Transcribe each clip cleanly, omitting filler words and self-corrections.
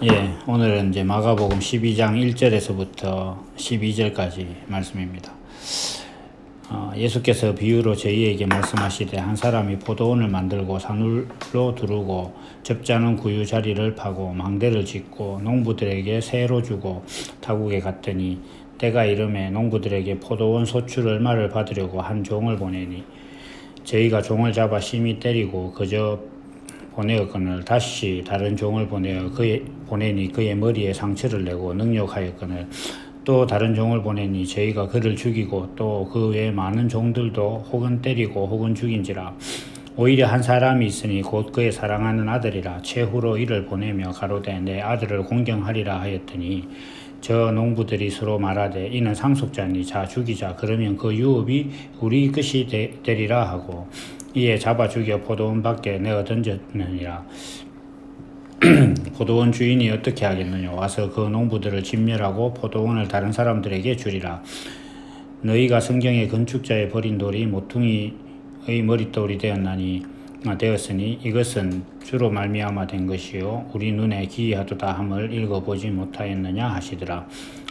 예, 오늘은 이제 마가복음 12장 1절에서부터 12절까지 말씀입니다. 예수께서 비유로 저희에게 말씀하시되 한 사람이 포도원을 만들고 산울로 두르고 접지 않은 구유 자리를 파고 망대를 짓고 농부들에게 세로 주고 타국에 갔더니 때가 이르매 농부들에게 포도원 소출 얼마를 받으려고 한 종을 보내니 저희가 종을 잡아 심히 때리고 그저 보내었거늘 다시 다른 종을 보내니 그의 머리에 상처를 내고 능욕하였거늘 또 다른 종을 보내니 저희가 그를 죽이고 또 그 외 많은 종들도 혹은 때리고 혹은 죽인지라. 오히려 한 사람이 있으니 곧 그의 사랑하는 아들이라 최후로 이를 보내며 가로되 내 아들을 공경하리라 하였더니 저 농부들이 서로 말하되 이는 상속자니 자 죽이자 그러면 그 유업이 우리 것이 되리라 하고 이에 잡아 죽여 포도원 밖에 내어 던졌느니라. 포도원 주인이 어떻게 하겠느냐 와서 그 농부들을 진멸하고 포도원을 다른 사람들에게 주리라. 너희가 성경의 건축자의 버린 돌이 모퉁이의 머릿돌이 되었으니 이것은 주로 말미암아 된 것이요 우리 눈에 기이하도다 함을 읽어보지 못하였느냐 하시더라.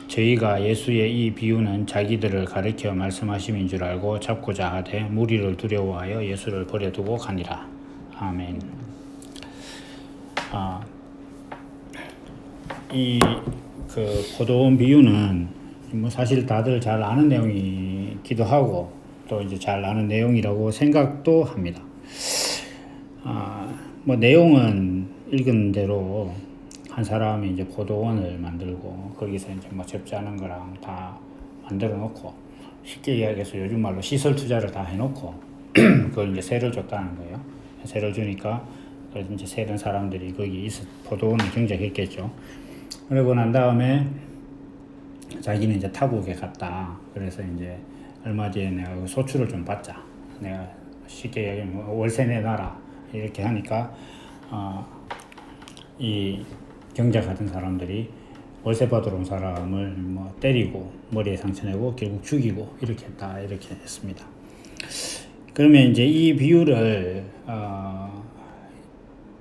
저희가 예수의 이 비유는 자기들을 가르쳐 말씀하심인 줄 알고 잡고자 하되 무리를 두려워하여 예수를 버려두고 가니라. 아멘. 이 포도원 비유는 뭐 사실 다들 잘 아는 내용이기도 하고 또 이제 잘 아는 내용이라고 생각도 합니다. 뭐 내용은 읽은 대로 한 사람이 이제 포도원을 만들고 거기서 이제 뭐 접지않은 거랑 다 만들어 놓고 쉽게 이야기해서 요즘 말로 시설 투자를 다 해놓고 그걸 이제 세를 줬다는 거예요. 세를 주니까 그래서 이제 세는 사람들이 거기 포도원을 경작했겠죠. 그러고 난 다음에 자기는 이제 타국에 갔다. 그래서 이제 얼마 뒤에 내가 그 소출을 좀 받자. 내가 쉽게 이야기하면 월세 내놔라 이렇게 하니까 이 경작하던 사람들이 월세 받으러 온 사람을 뭐 때리고 머리에 상처 내고 결국 죽이고 이렇게 했다 이렇게 했습니다. 그러면 이제 이 비유를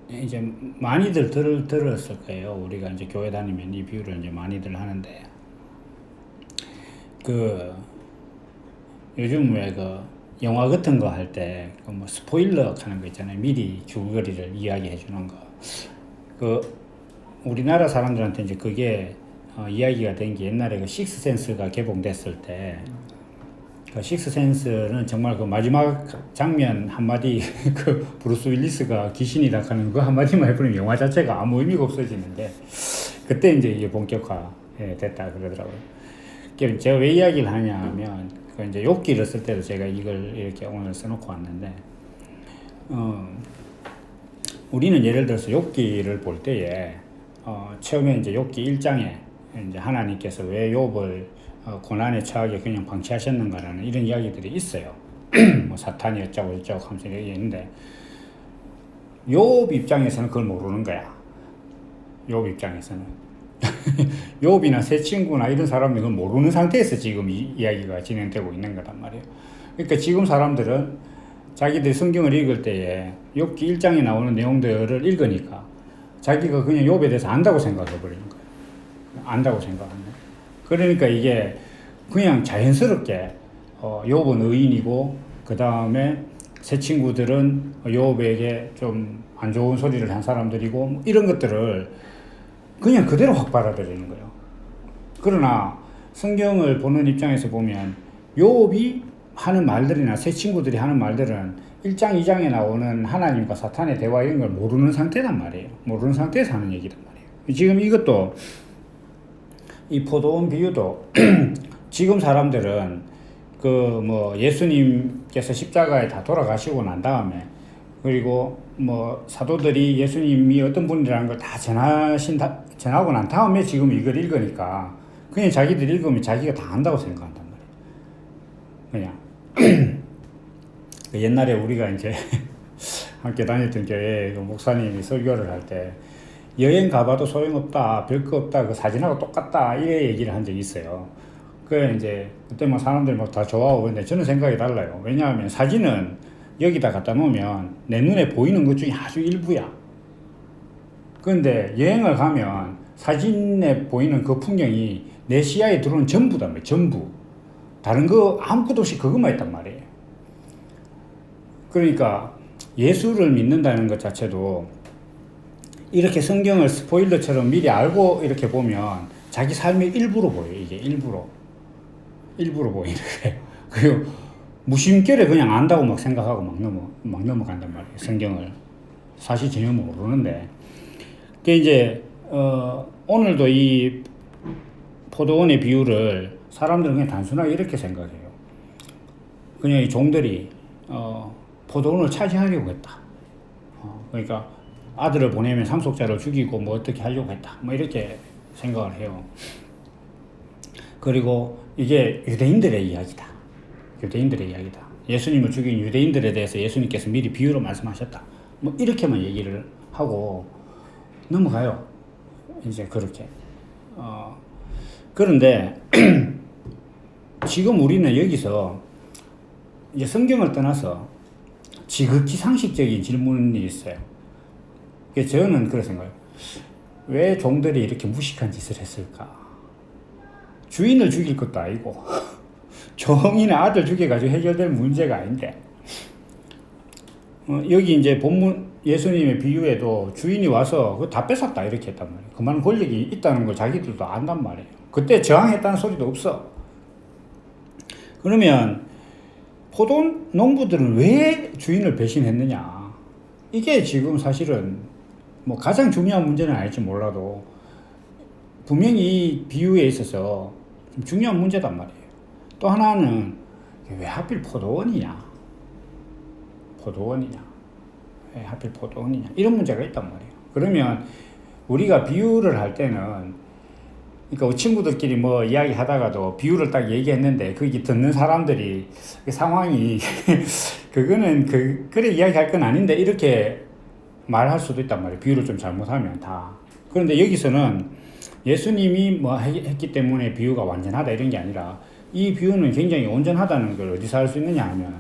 이제 많이들 들었을 거예요. 우리가 이제 교회 다니면 이 비유를 이제 많이들 하는데 요즘 왜 영화 같은 거 할 때 뭐 스포일러 하는 거 있잖아요. 미리 줄거리를 이야기해 주는 거. 우리나라 사람들한테 이제 그게 이야기가 된 게 옛날에 그 식스센스가 개봉됐을 때 그 식스센스는 정말 그 마지막 장면 한마디 그 브루스 윌리스가 귀신이다 하는 그 한마디만 해버리면 영화 자체가 아무 의미가 없어지는데 그때 이제 이게 본격화 됐다 그러더라고요. 제가 왜 이야기를 하냐면 이제 욥기를 쓸 때도 제가 이걸 이렇게 오늘 써놓고 왔는데 우리는 예를 들어서 욥기를 볼 때에 처음에 이제 욥기 1장에 이제 하나님께서 왜 욥을 고난에 처하게 그냥 방치하셨는가라는 이런 이야기들이 있어요. 뭐 사탄이 어쩌고 저쩌고 하면서 얘기했는데 욥 입장에서는 그걸 모르는 거야. 욥 입장에서는 욥이나 새 친구나 이런 사람들은 그걸 모르는 상태에서 지금 이 이야기가 진행되고 있는 거란 말이에요. 그러니까 지금 사람들은 자기들이 성경을 읽을 때에 욥기 1장에 나오는 내용들을 읽으니까 자기가 그냥 욥에 대해서 안다고 생각해 버리는 거예요. 안다고 생각하는 거예요. 그러니까 이게 그냥 자연스럽게 욥은 의인이고 그 다음에 새 친구들은 욥에게 좀 안 좋은 소리를 한 사람들이고 뭐 이런 것들을 그냥 그대로 확 받아들이는 거예요. 그러나 성경을 보는 입장에서 보면 욥이 하는 말들이나 새 친구들이 하는 말들은 1장, 2장에 나오는 하나님과 사탄의 대화 이런 걸 모르는 상태란 말이에요. 모르는 상태에서 하는 얘기란 말이에요. 지금 이것도 이 포도원 비유도 지금 사람들은 예수님께서 십자가에 다 돌아가시고 난 다음에 그리고 뭐 사도들이 예수님이 어떤 분이라는 걸 다 전하고 난 다음에 지금 이걸 읽으니까 그냥 자기들 읽으면 자기가 다 안다고 생각한단 말이에요. 그냥 옛날에 우리가 이제 함께 다녔던 교회 목사님이 설교를 할 때 여행 가봐도 소용없다, 별거 없다, 그 사진하고 똑같다 이래 얘기를 한 적이 있어요. 이제 그때 막 사람들이 막 다 좋아하고 근데 저는 생각이 달라요. 왜냐하면 사진은 여기다 갖다 놓으면 내 눈에 보이는 것 중에 아주 일부야. 그런데 여행을 가면 사진에 보이는 그 풍경이 내 시야에 들어오는 전부단 말이에요. 전부. 다른 거 아무것도 없이 그것만 있단 말이에요. 그러니까 예수를 믿는다는 것 자체도 이렇게 성경을 스포일러처럼 미리 알고 이렇게 보면 자기 삶의 일부로 보여요. 이게 일부로 보이는 거예요. 그리고 무심결에 그냥 안다고 막 생각하고 막 넘어간단 말이에요. 성경을 사실 전혀 모르는데. 그 이제 오늘도 이 포도원의 비유를 사람들은 그냥 단순하게 이렇게 생각해요. 그냥 이 종들이 포도원을 차지하려고 했다. 그러니까 아들을 보내면 상속자를 죽이고 뭐 어떻게 하려고 했다. 뭐 이렇게 생각을 해요. 그리고 이게 유대인들의 이야기다. 유대인들의 이야기다. 예수님을 죽인 유대인들에 대해서 예수님께서 미리 비유로 말씀하셨다. 뭐 이렇게만 얘기를 하고 넘어가요. 이제 그렇게. 그런데 지금 우리는 여기서 이제 성경을 떠나서 지극히 상식적인 질문이 있어요. 저는 그런 생각해요. 왜 종들이 이렇게 무식한 짓을 했을까? 주인을 죽일 것도 아니고 종이나 아들 죽여가지고 해결될 문제가 아닌데 여기 이제 본문 예수님의 비유에도 주인이 와서 그거 다 뺏었다 이렇게 했단 말이에요. 그만한 권력이 있다는 걸 자기들도 안단 말이에요. 그때 저항했다는 소리도 없어. 그러면 포도 농부들은 왜 주인을 배신했느냐? 이게 지금 사실은 뭐 가장 중요한 문제는 아닐지 몰라도 분명히 이 비유에 있어서 좀 중요한 문제단 말이에요. 또 하나는 왜 하필 포도원이냐? 왜 하필 포도원이냐? 이런 문제가 있단 말이에요. 그러면 우리가 비유를 할 때는 그러니까 친구들끼리 뭐 이야기 하다가도 비유를 딱 얘기했는데 그게 듣는 사람들이 그 상황이 그거는 그래 이야기할 건 아닌데 이렇게 말할 수도 있단 말이에요. 비유를 좀 잘못하면 다. 그런데 여기서는 예수님이 뭐 했기 때문에 비유가 완전하다 이런 게 아니라 이 비유는 굉장히 온전하다는 걸 어디서 알 수 있느냐 하면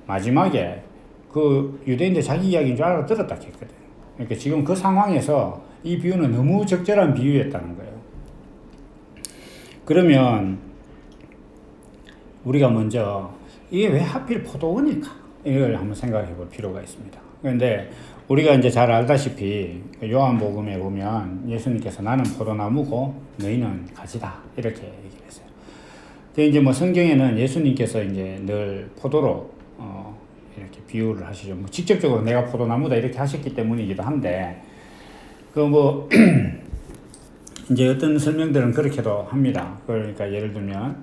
마지막에 그 유대인들 자기 이야기인 줄 알아들었다 했거든. 그러니까 지금 그 상황에서 이 비유는 너무 적절한 비유였다는 거예요. 그러면 우리가 먼저 이게 왜 하필 포도원일까? 이걸 한번 생각해 볼 필요가 있습니다. 그런데 우리가 이제 잘 알다시피 요한복음에 보면 예수님께서 나는 포도나무고 너희는 가지다 이렇게 얘기를 했어요. 근데 이제 뭐 성경에는 예수님께서 이제 늘 포도로 이렇게 비유를 하시죠. 뭐 직접적으로 내가 포도나무다 이렇게 하셨기 때문이기도 한데 그 뭐 이제 어떤 설명들은 그렇게도 합니다. 그러니까 예를 들면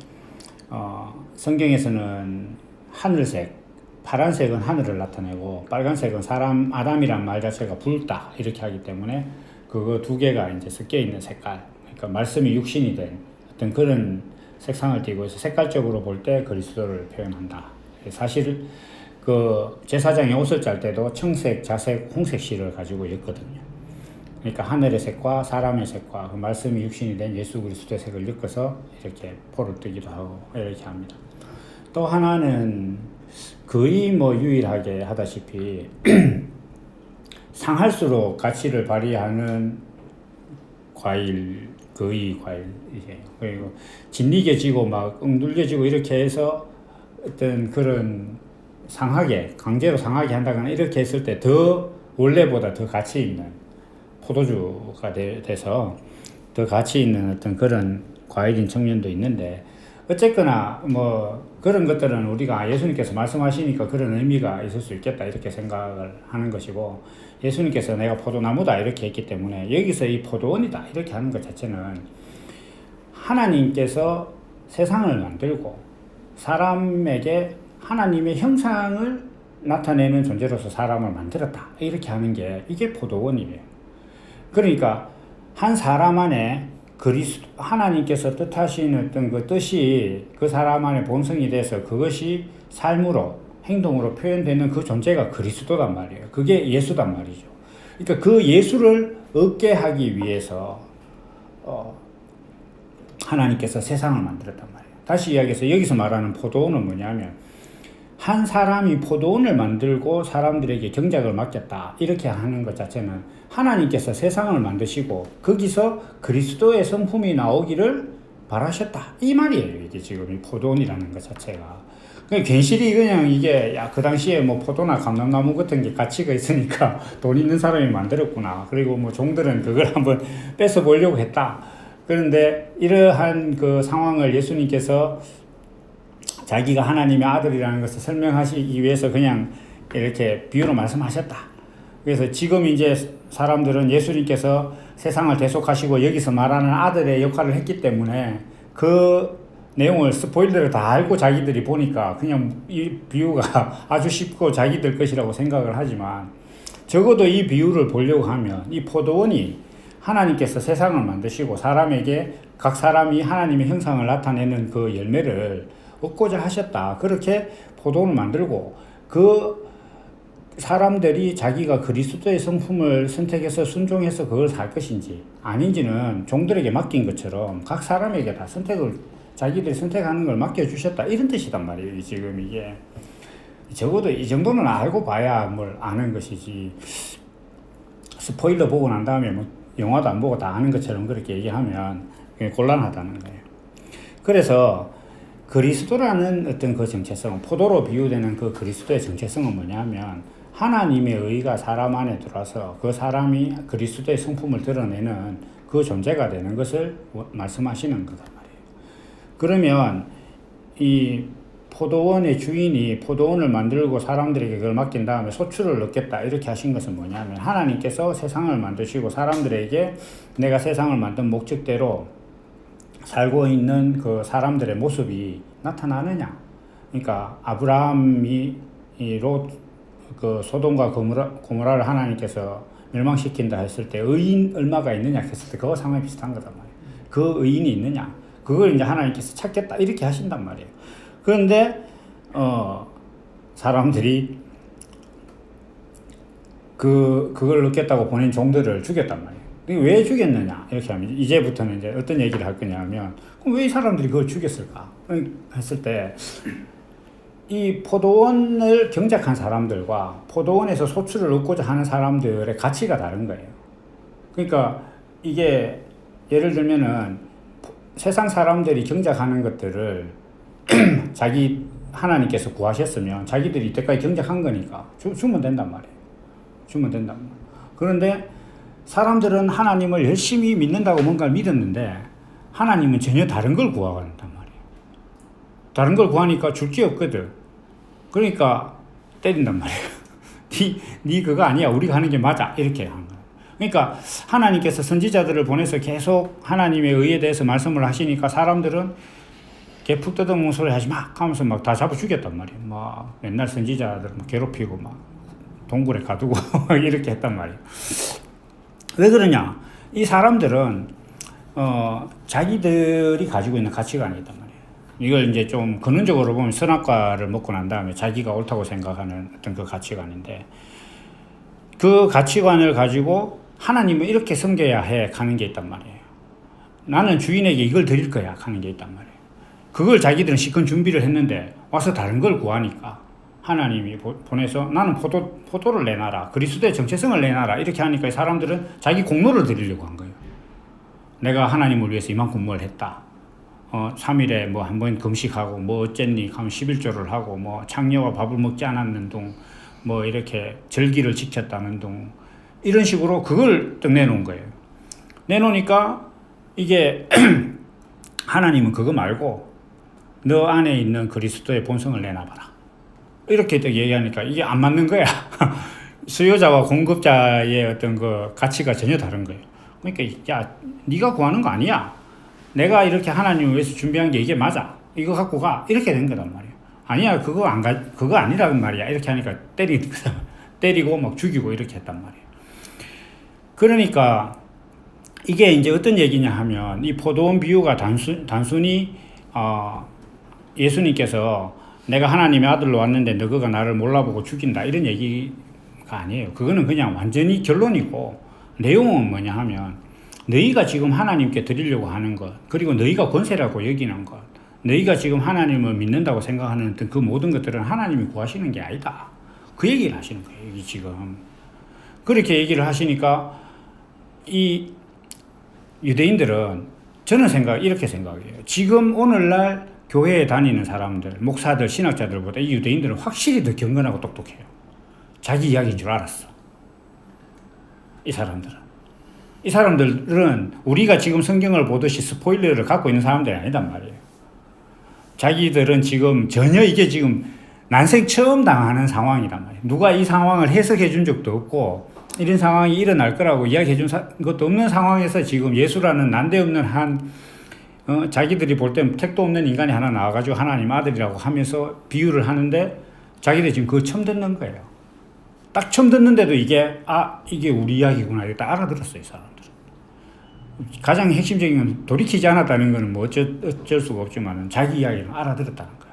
성경에서는 하늘색, 파란색은 하늘을 나타내고 빨간색은 사람 아담이란 말 자체가 붉다 이렇게 하기 때문에 그거 두 개가 이제 섞여 있는 색깔. 그러니까 말씀이 육신이 된 어떤 그런 색상을 띠고 있어 색깔적으로 볼 때 그리스도를 표현한다. 사실 그 제사장이 옷을 짤 때도 청색, 자색, 홍색 실을 가지고 엮거든요. 그러니까 하늘의 색과 사람의 색과 그 말씀이 육신이 된 예수 그리스도의 색을 엮어서 이렇게 포를 뜨기도 하고 이렇게 합니다. 또 하나는 거의 뭐 유일하게 하다시피 상할수록 가치를 발휘하는 과일, 거의 과일이에요. 그리고 짓이겨지고 막 엉둘려지고 이렇게 해서 어떤 그런 상하게, 강제로 상하게 한다거나 이렇게 했을 때 더 원래보다 더 가치 있는 포도주가 돼서 더 가치 있는 어떤 그런 과일인 측면도 있는데 어쨌거나 뭐 그런 것들은 우리가 예수님께서 말씀하시니까 그런 의미가 있을 수 있겠다 이렇게 생각을 하는 것이고 예수님께서 내가 포도나무다 이렇게 했기 때문에 여기서 이 포도원이다 이렇게 하는 것 자체는 하나님께서 세상을 만들고 사람에게 하나님의 형상을 나타내는 존재로서 사람을 만들었다 이렇게 하는 게 이게 포도원이에요. 그러니까 한 사람 안에 그리스도 하나님께서 뜻하신 어떤 그 뜻이 그 사람 안에 본성이 돼서 그것이 삶으로 행동으로 표현되는 그 존재가 그리스도단 말이에요. 그게 예수단 말이죠. 그러니까 그 예수를 얻게 하기 위해서 하나님께서 세상을 만들었단 말이에요. 다시 이야기해서 여기서 말하는 포도원은 뭐냐면 한 사람이 포도원을 만들고 사람들에게 경작을 맡겼다 이렇게 하는 것 자체는 하나님께서 세상을 만드시고 거기서 그리스도의 성품이 나오기를 바라셨다. 이 말이에요. 이게 지금 이 포도원이라는 것 자체가. 그냥 괜시리 그냥 이게 야, 그 당시에 뭐 포도나 감람나무 같은 게 가치가 있으니까 돈 있는 사람이 만들었구나. 그리고 뭐 종들은 그걸 한번 뺏어 보려고 했다. 그런데 이러한 그 상황을 예수님께서 자기가 하나님의 아들이라는 것을 설명하시기 위해서 그냥 이렇게 비유로 말씀하셨다. 그래서 지금 이제 사람들은 예수님께서 세상을 대속하시고 여기서 말하는 아들의 역할을 했기 때문에 그 내용을 스포일러를 다 알고 자기들이 보니까 그냥 이 비유가 아주 쉽고 자기들 것이라고 생각을 하지만 적어도 이 비유를 보려고 하면 이 포도원이 하나님께서 세상을 만드시고 사람에게 각 사람이 하나님의 형상을 나타내는 그 열매를 얻고자 하셨다. 그렇게 포도원을 만들고 그 사람들이 자기가 그리스도의 성품을 선택해서 순종해서 그걸 살 것인지 아닌지는 종들에게 맡긴 것처럼 각 사람에게 다 자기들이 선택하는 걸 맡겨주셨다. 이런 뜻이단 말이에요. 지금 이게. 적어도 이 정도는 알고 봐야 뭘 아는 것이지. 스포일러 보고 난 다음에 뭐 영화도 안 보고 다 아는 것처럼 그렇게 얘기하면 곤란하다는 거예요. 그래서 그리스도라는 어떤 그 정체성, 포도로 비유되는 그 그리스도의 정체성은 뭐냐면 하나님의 의가 사람 안에 들어와서 그 사람이 그리스도의 성품을 드러내는 그 존재가 되는 것을 말씀하시는 거단 말이에요. 그러면 이 포도원의 주인이 포도원을 만들고 사람들에게 그걸 맡긴 다음에 소출을 얻겠다 이렇게 하신 것은 뭐냐면 하나님께서 세상을 만드시고 사람들에게 내가 세상을 만든 목적대로 살고 있는 그 사람들의 모습이 나타나느냐. 그러니까 아브라함이 그 소돔과 고모라를 하나님께서 멸망시킨다 했을 때 의인 얼마가 있느냐 했을 때 그거 상황이 비슷한 거단 말이에요. 그 의인이 있느냐. 그걸 이제 하나님께서 찾겠다 이렇게 하신단 말이에요. 그런데 사람들이 그걸 얻겠다고 보낸 종들을 죽였단 말이에요. 왜 죽였느냐 이렇게 하면 이제부터는 이제 어떤 얘기를 할 거냐면 그럼 왜 이 사람들이 그걸 죽였을까 했을 때 이 포도원을 경작한 사람들과 포도원에서 소출을 얻고자 하는 사람들의 가치가 다른 거예요. 그러니까 이게 예를 들면은 세상 사람들이 경작하는 것들을 자기 하나님께서 구하셨으면 자기들이 이때까지 경작한 거니까 주면 된단 말이에요. 주면 된단 말이에요. 그런데 사람들은 하나님을 열심히 믿는다고 뭔가를 믿었는데 하나님은 전혀 다른 걸 구하간단 말이에요. 다른 걸 구하니까 줄 게 없거든. 그러니까 때린단 말이에요. 네 그거 아니야. 우리가 하는 게 맞아. 이렇게 한 거예요. 그러니까 하나님께서 선지자들을 보내서 계속 하나님의 의에 대해서 말씀을 하시니까 사람들은 개푹 뜯어먹는 소리 하지 마 하면서 막 다 잡아 죽였단 말이에요. 막 맨날 선지자들 막 괴롭히고 막 동굴에 가두고 이렇게 했단 말이에요. 왜 그러냐? 이 사람들은 자기들이 가지고 있는 가치관이 있단 말이에요. 이걸 이제 좀 근원적으로 보면 선악과를 먹고 난 다음에 자기가 옳다고 생각하는 어떤 그 가치관인데 그 가치관을 가지고 하나님은 이렇게 섬겨야 해 가는 게 있단 말이에요. 나는 주인에게 이걸 드릴 거야 하는 게 있단 말이에요. 그걸 자기들은 실컷 준비를 했는데 와서 다른 걸 구하니까 하나님이 보내서 나는 포도를 내놔라. 그리스도의 정체성을 내놔라. 이렇게 하니까 이 사람들은 자기 공로를 드리려고 한 거예요. 내가 하나님을 위해서 이만큼 뭘 했다. 3일에 뭐 한 번 금식하고 뭐 어쨌니 하면 11조를 하고 뭐 창녀와 밥을 먹지 않았는 동 뭐 이렇게 절기를 지켰다는 동 이런 식으로 그걸 딱 내놓은 거예요. 내놓으니까 이게 하나님은 그거 말고 너 안에 있는 그리스도의 본성을 내놔봐라. 이렇게 딱 얘기하니까 이게 안 맞는 거야. 수요자와 공급자의 어떤 그 가치가 전혀 다른 거예요. 그러니까 야, 네가 구하는 거 아니야. 내가 이렇게 하나님을 위해서 준비한 게 이게 맞아. 이거 갖고 가. 이렇게 된 거단 말이에요. 아니야, 그거 아니라는 말이야. 이렇게 하니까 때리고 막 죽이고 이렇게 했단 말이에요. 그러니까 이게 이제 어떤 얘기냐 하면 이 포도원 비유가 단순히 예수님께서 내가 하나님의 아들로 왔는데 너가 나를 몰라보고 죽인다 이런 얘기가 아니에요. 그거는 그냥 완전히 결론이고 내용은 뭐냐 하면 너희가 지금 하나님께 드리려고 하는 것 그리고 너희가 권세라고 여기는 것 너희가 지금 하나님을 믿는다고 생각하는 그 모든 것들은 하나님이 구하시는 게 아니다. 그 얘기를 하시는 거예요. 여기 지금 그렇게 얘기를 하시니까 이 유대인들은 저는 이렇게 생각해요. 지금 오늘날 교회에 다니는 사람들, 목사들, 신학자들보다 이 유대인들은 확실히 더 경건하고 똑똑해요. 자기 이야기인 줄 알았어. 이 사람들은 우리가 지금 성경을 보듯이 스포일러를 갖고 있는 사람들이 아니단 말이에요. 자기들은 지금 전혀 이게 지금 난생 처음 당하는 상황이란 말이에요. 누가 이 상황을 해석해 준 적도 없고 이런 상황이 일어날 거라고 이야기해 준 것도 없는 상황에서 지금 예수라는 난데없는 자기들이 볼 때 택도 없는 인간이 하나 나와가지고 하나님 아들이라고 하면서 비유를 하는데 자기들이 지금 그거 처음 듣는 거예요. 딱 처음 듣는데도 이게 우리 이야기구나 이렇게 딱 알아들었어요, 이 사람들은. 가장 핵심적인 건 돌이키지 않았다는 거는 뭐 어쩔 수가 없지만 자기 이야기를 알아들었다는 거야.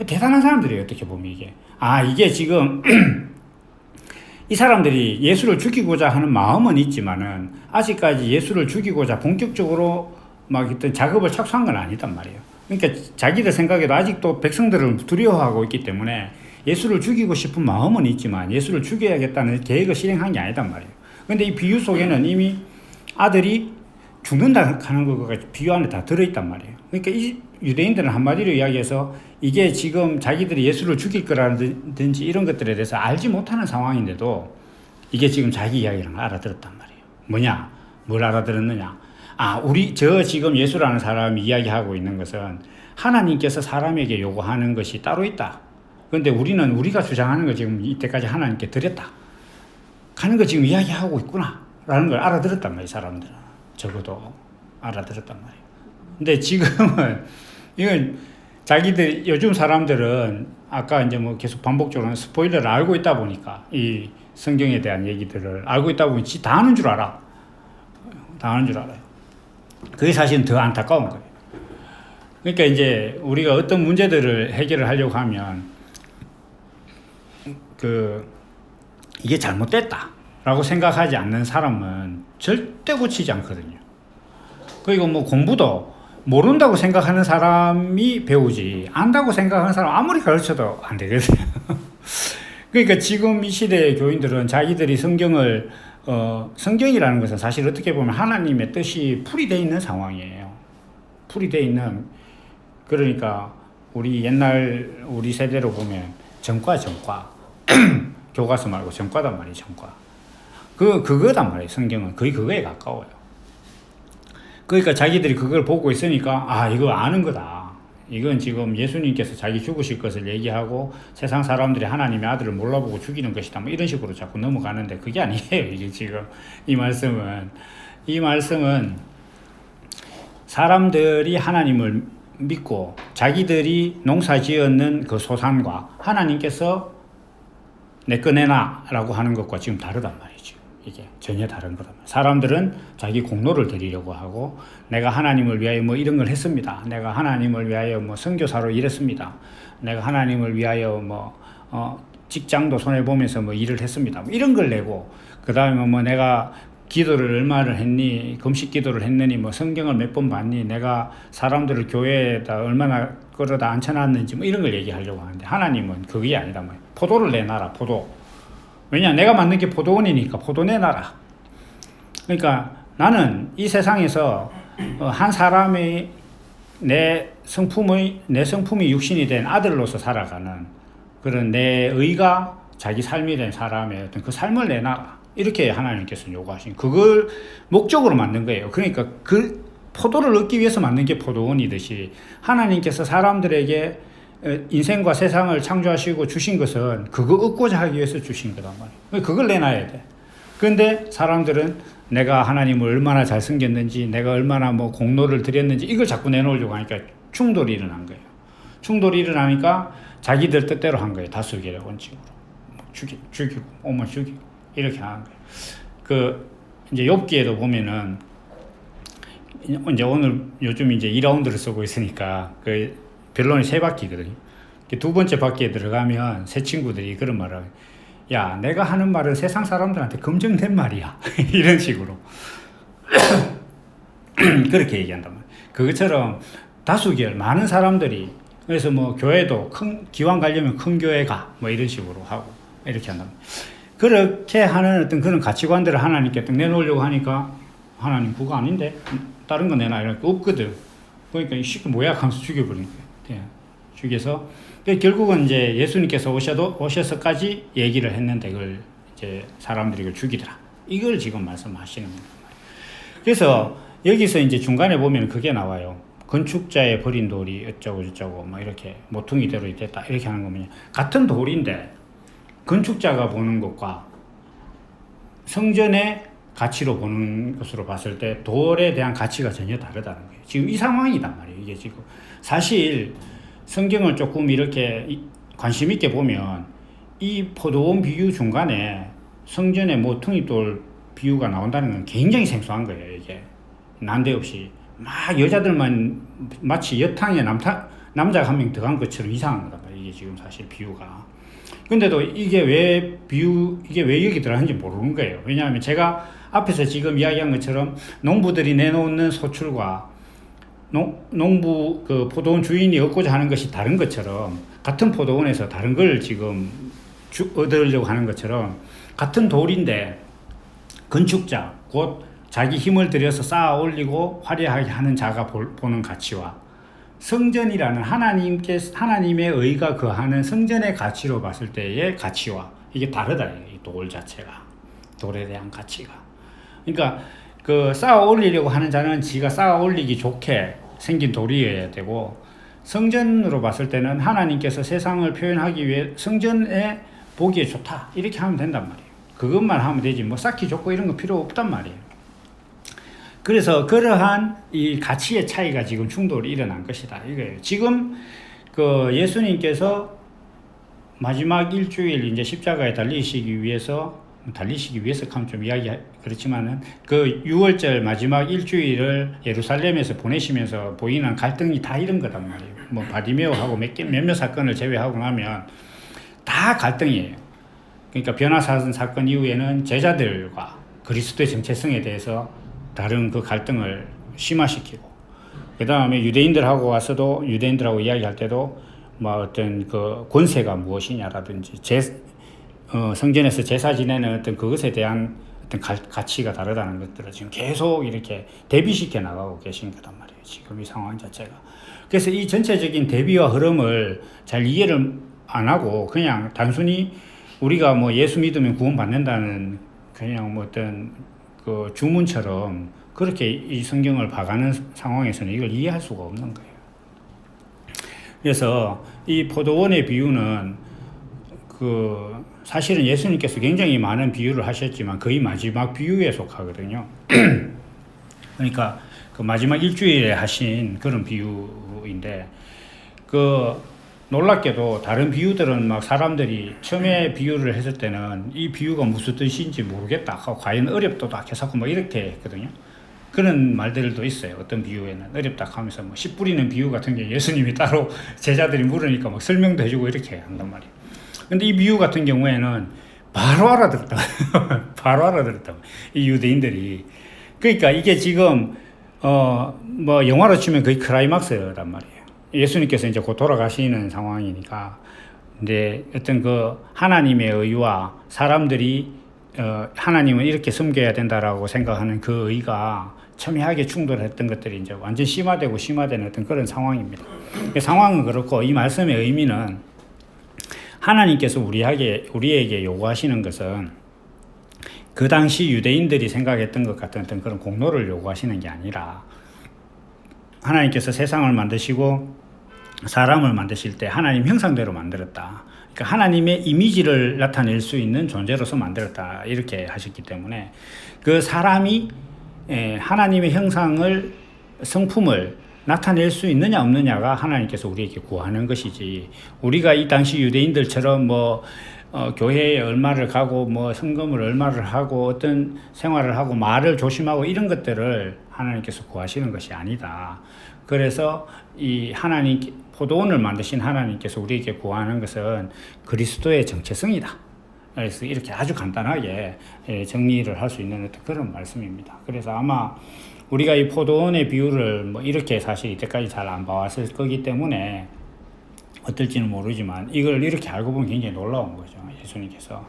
대단한 사람들이에요, 어떻게 보면 이게. 이게 지금 이 사람들이 예수를 죽이고자 하는 마음은 있지만은 아직까지 예수를 죽이고자 본격적으로 막 어떤 작업을 착수한 건 아니단 말이에요. 그러니까 자기들 생각에도 아직도 백성들을 두려워하고 있기 때문에 예수를 죽이고 싶은 마음은 있지만 예수를 죽여야겠다는 계획을 실행한 게 아니단 말이에요. 근데 이 비유 속에는 이미 아들이 죽는다 하는 거가 비유 안에 다 들어있단 말이에요. 그러니까 이 유대인들은 한마디로 이야기해서 이게 지금 자기들이 예수를 죽일 거라든지 이런 것들에 대해서 알지 못하는 상황인데도 이게 지금 자기 이야기를 알아들었단 말이에요. 뭘 알아들었느냐? 지금 예수라는 사람이 이야기하고 있는 것은 하나님께서 사람에게 요구하는 것이 따로 있다. 그런데 우리는 우리가 주장하는 거 지금 이때까지 하나님께 드렸다 하는 거 지금 이야기하고 있구나 라는 걸 알아들었단 말이에요. 사람들은 적어도 알아들었단 말이에요. 근데 지금은 이건 자기들 요즘 사람들은 아까 이제 뭐 계속 반복적으로 스포일러를 알고 있다 보니까 이 성경에 대한 얘기들을 알고 있다 보니 다 아는 줄 알아. 다 아는 줄 알아요. 그게 사실은 더 안타까운 거예요. 그러니까 이제 우리가 어떤 문제들을 해결을 하려고 하면 이게 잘못됐다라고 생각하지 않는 사람은 절대 고치지 않거든요. 그리고 뭐 공부도 모른다고 생각하는 사람이 배우지 안다고 생각하는 사람 아무리 가르쳐도 안 되거든요. 그러니까 지금 이 시대의 교인들은 자기들이 성경이라는 것은 사실 어떻게 보면 하나님의 뜻이 풀이되어 있는 상황이에요. 풀이되어 있는, 그러니까 우리 세대로 보면 전과. 교과서 말고 전과단 말이에요, 전과. 그거단 말이에요, 성경은. 거의 그거에 가까워요. 그러니까 자기들이 그걸 보고 있으니까, 이거 아는 거다. 이건 지금 예수님께서 자기 죽으실 것을 얘기하고 세상 사람들이 하나님의 아들을 몰라보고 죽이는 것이다. 뭐 이런 식으로 자꾸 넘어가는데 그게 아니에요. 이게 지금 이 말씀은 사람들이 하나님을 믿고 자기들이 농사 지었는 그 소산과 하나님께서 내 거 내놔 라고 하는 것과 지금 다르단 말이죠. 이게 전혀 다른 거란 말이에요. 사람들은 자기 공로를 드리려고 하고 내가 하나님을 위하여 뭐 이런 걸 했습니다. 내가 하나님을 위하여 뭐 선교사로 일했습니다. 내가 하나님을 위하여 직장도 손해보면서 뭐 일을 했습니다. 뭐 이런 걸 내고 그 다음에 뭐 내가 기도를 얼마를 했니, 금식 기도를 했느니, 뭐 성경을 몇 번 봤니, 내가 사람들을 교회에다 얼마나 끌어다 앉혀놨는지 뭐 이런 걸 얘기하려고 하는데 하나님은 그게 아니다 말이에요. 포도를 내놔라, 포도. 왜냐, 내가 만든 게 포도원이니까 포도 내놔라. 그러니까 나는 이 세상에서 한 사람의 내 성품이 육신이 된 아들로서 살아가는 그런 내 의가 자기 삶이 된 사람의 어떤 그 삶을 내놔라. 이렇게 하나님께서 요구하신 그걸 목적으로 만든 거예요. 그러니까 그 포도를 얻기 위해서 만든 게 포도원이듯이 하나님께서 사람들에게 인생과 세상을 창조하시고 주신 것은 그거 얻고자 하기 위해서 주신 거단 말이에요. 그걸 내놔야 돼. 그런데 사람들은 내가 하나님을 얼마나 잘 섬겼는지, 내가 얼마나 뭐 공로를 드렸는지 이걸 자꾸 내놓으려고 하니까 충돌이 일어난 거예요. 충돌이 일어나니까 자기들 뜻대로 한 거예요. 다수결의 원칙으로. 죽이고, 오면 죽이고. 이렇게 하는 거예요. 이제 욥기에도 보면은, 이제 요즘 이제 2라운드를 쓰고 있으니까, 변론이 3바퀴거든요. 두 번째 바퀴에 들어가면 새 친구들이 그런 말을 해요. 야, 내가 하는 말은 세상 사람들한테 검증된 말이야. 이런 식으로. 그렇게 얘기한단 말이에요. 그것처럼 다수결, 많은 사람들이, 그래서 뭐 교회도 기왕 가려면 큰 교회 가. 뭐 이런 식으로 하고, 이렇게 한단 말이에요. 그렇게 하는 어떤 그런 가치관들을 하나님께 딱 내놓으려고 하니까 하나님 그거 아닌데 다른 거 내놔 이럴 거 없거든. 그러니까 이 시키 뭐야 하면서 죽여버린 거예요. 죽여서 결국은 이제 예수님께서 오셔서까지 얘기를 했는데 그걸 이제 사람들이 이걸 죽이더라. 이걸 지금 말씀하시는 거예요. 그래서 여기서 이제 중간에 보면 그게 나와요. 건축자의 버린 돌이 어쩌고 저쩌고 막 이렇게 모퉁이 대로 됐다 이렇게 하는 거면 같은 돌인데 건축자가 보는 것과 성전의 가치로 보는 것으로 봤을 때 돌에 대한 가치가 전혀 다르다는 거예요. 지금 이 상황이단 말이에요. 이게 지금 사실 성경을 조금 이렇게 관심 있게 보면 이 포도원 비유 중간에 성전의 모퉁이 돌 비유가 나온다는 건 굉장히 생소한 거예요. 이게 난데없이 막 여자들만 마치 여탕에 남자가 한 명 들어간 것처럼 이상한 거다. 이게 지금 사실 비유가. 근데도 이게 왜 여기 들어가는지 모르는 거예요. 왜냐하면 제가 앞에서 지금 이야기한 것처럼 농부들이 내놓는 소출과 농부 그 포도원 주인이 얻고자 하는 것이 다른 것처럼 같은 포도원에서 다른 걸 지금 얻으려고 하는 것처럼 같은 돌인데 건축자 곧 자기 힘을 들여서 쌓아 올리고 화려하게 하는 자가 보는 가치와 성전이라는 하나님의 의가 거하는 성전의 가치로 봤을 때의 가치와 이게 다르다. 이 돌 자체가 돌에 대한 가치가. 그러니까 그 쌓아 올리려고 하는 자는 지가 쌓아 올리기 좋게 생긴 돌이어야 되고 성전으로 봤을 때는 하나님께서 세상을 표현하기 위해 성전에 보기에 좋다 이렇게 하면 된단 말이에요. 그것만 하면 되지 뭐 쌓기 좋고 이런 거 필요 없단 말이에요. 그래서 그러한 이 가치의 차이가 지금 충돌이 일어난 것이다 이거예요. 지금 그 예수님께서 마지막 일주일 이제 십자가에 달리시기 위해서 하면 좀 이야기 그렇지만은 그 6월절 마지막 일주일을 예루살렘에서 보내시면서 보이는 갈등이 다 이런 거단 말이에요. 뭐 바디메오하고 몇몇 사건을 제외하고 나면 다 갈등이에요. 그러니까 변화사건 사건 이후에는 제자들과 그리스도의 정체성에 대해서 다른 그 갈등을 심화시키고 그 다음에 유대인들하고 와서도 유대인들하고 이야기할 때도 뭐 어떤 그 권세가 무엇이냐라든지 성전에서 제사 지내는 어떤 그것에 대한 어떤 가치가 다르다는 것들을 지금 계속 이렇게 대비시켜 나가고 계신 거단 말이에요. 지금 이 상황 자체가. 그래서 이 전체적인 대비와 흐름을 잘 이해를 안 하고 그냥 단순히 우리가 뭐 예수 믿으면 구원받는다는 그냥 뭐 어떤 그 주문처럼 그렇게 이 성경을 봐가는 상황에서는 이걸 이해할 수가 없는 거예요. 그래서 이 포도원의 비유는 그 사실은 예수님께서 굉장히 많은 비유를 하셨지만 거의 마지막 비유에 속하거든요. 그러니까 그 마지막 일주일에 하신 그런 비유인데 그 놀랍게도 다른 비유들은 막 사람들이 처음에 비유를 했을 때는 이 비유가 무슨 뜻인지 모르겠다 하고 과연 어렵도다 해서 뭐 이렇게 했거든요. 그런 말들도 있어요. 어떤 비유에는 어렵다 하면서 뭐 씨 뿌리는 비유 같은 게 예수님이 따로 제자들이 물으니까 막 설명도 해주고 이렇게 한단 말이에요. 근데 이 비유 같은 경우에는 바로 알아들었다. 바로 알아들었다. 이 유대인들이. 그러니까 이게 지금 뭐 영화로 치면 거의 클라이막스란 말이에요. 예수님께서 이제 곧 돌아가시는 상황이니까 이제 어떤 그 하나님의 의와 사람들이 하나님은 이렇게 섬겨야 된다라고 생각하는 그 의가 첨예하게 충돌했던 것들이 이제 완전 심화되는 어떤 그런 상황입니다. 상황은 그렇고 이 말씀의 의미는 하나님께서 우리에게 요구하시는 것은 그 당시 유대인들이 생각했던 것 같은 어떤 그런 공로를 요구하시는 게 아니라 하나님께서 세상을 만드시고 사람을 만드실 때 하나님 형상대로 만들었다. 그러니까 하나님의 이미지를 나타낼 수 있는 존재로서 만들었다. 이렇게 하셨기 때문에 그 사람이 하나님의 형상을 성품을 나타낼 수 있느냐 없느냐가 하나님께서 우리에게 구하는 것이지 우리가 이 당시 유대인들처럼 뭐 교회에 얼마를 가고 뭐 성금을 얼마를 하고 어떤 생활을 하고 말을 조심하고 이런 것들을 하나님께서 구하시는 것이 아니다. 그래서 이 하나님 포도원을 만드신 하나님께서 우리에게 구하는 것은 그리스도의 정체성이다. 그래서 이렇게 아주 간단하게 정리를 할 수 있는 어떤 그런 말씀입니다. 그래서 아마 우리가 이 포도원의 비유를 뭐 이렇게 사실 이때까지 잘 안 봐왔을 거기 때문에 어떨지는 모르지만 이걸 이렇게 알고 보면 굉장히 놀라운 거죠. 예수님께서.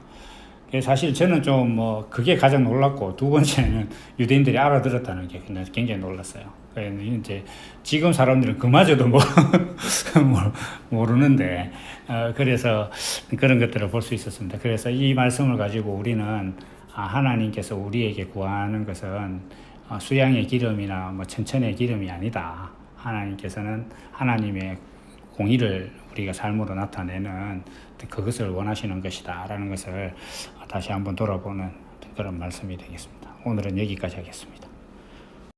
사실 저는 좀 뭐 그게 가장 놀랐고 두 번째는 유대인들이 알아들었다는 게 굉장히 놀랐어요. 이제 지금 사람들은 그마저도 뭐 모르는데 그래서 그런 것들을 볼 수 있었습니다. 그래서 이 말씀을 가지고 우리는 하나님께서 우리에게 구하는 것은 수양의 기름이나 뭐 천천의 기름이 아니다. 하나님께서는 하나님의 공의를 우리가 삶으로 나타내는 그것을 원하시는 것이다 라는 것을 다시 한번 돌아보는 그런 말씀이 되겠습니다. 오늘은 여기까지 하겠습니다.